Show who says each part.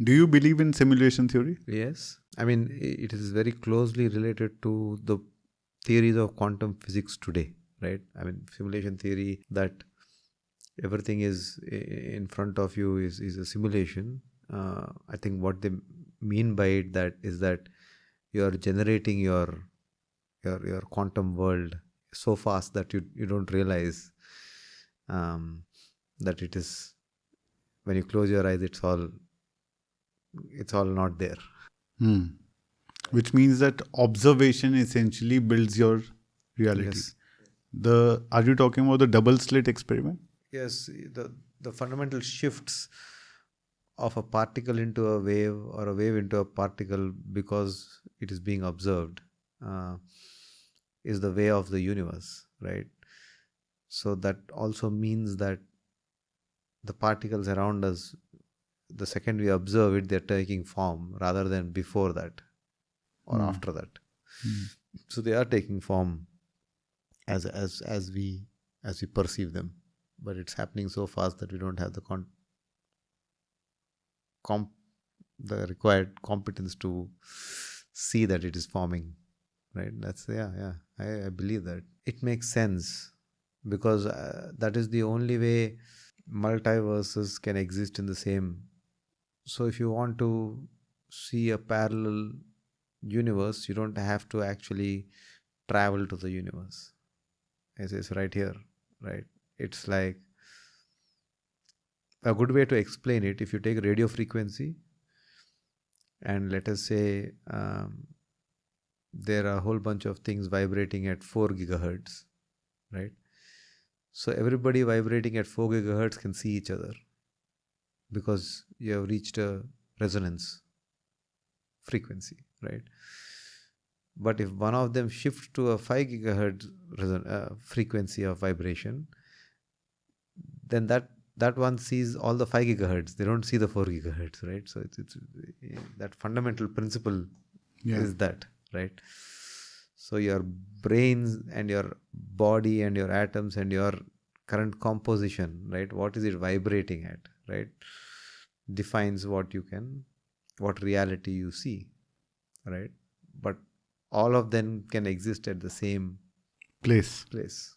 Speaker 1: Do you believe in simulation theory?
Speaker 2: Yes. I mean, it is very closely related to the theories of quantum physics today, right? I mean, simulation theory, that everything is in front of you is a simulation. I think what they mean by it that is that you are generating your quantum world so fast that you don't realize that it is, when you close your eyes, it's all not there.
Speaker 1: Hmm. Which means that observation essentially builds your reality.
Speaker 2: Yes.
Speaker 1: Are you talking about the double slit experiment?
Speaker 2: Yes, the fundamental shifts of a particle into a wave or a wave into a particle because it is being observed uh, is the way of the universe, right? So that also means that the particles around us, the second we observe it, they're taking form rather than before that or after that. So they are taking form as we perceive them, but it's happening so fast that we don't have the required competence to see that it is forming, right? That's I believe that it makes sense because that is the only way multiverses can exist in the same. So if you want to see a parallel universe, you don't have to actually travel to the universe. It's right here, right? It's like a good way to explain it. If you take radio frequency and let us say there are a whole bunch of things vibrating at 4 gigahertz, right? So everybody vibrating at 4 gigahertz can see each other because you have reached a resonance frequency, right? But if one of them shifts to a 5 gigahertz frequency of vibration, then that one sees all the 5 gigahertz. They don't see the 4 gigahertz, right? So it's that fundamental principle is that, right? So your brains and your body and your atoms and your current composition, right? What is it vibrating at, right? Defines what reality you see, right? But all of them can exist at the same
Speaker 1: Place.
Speaker 2: place.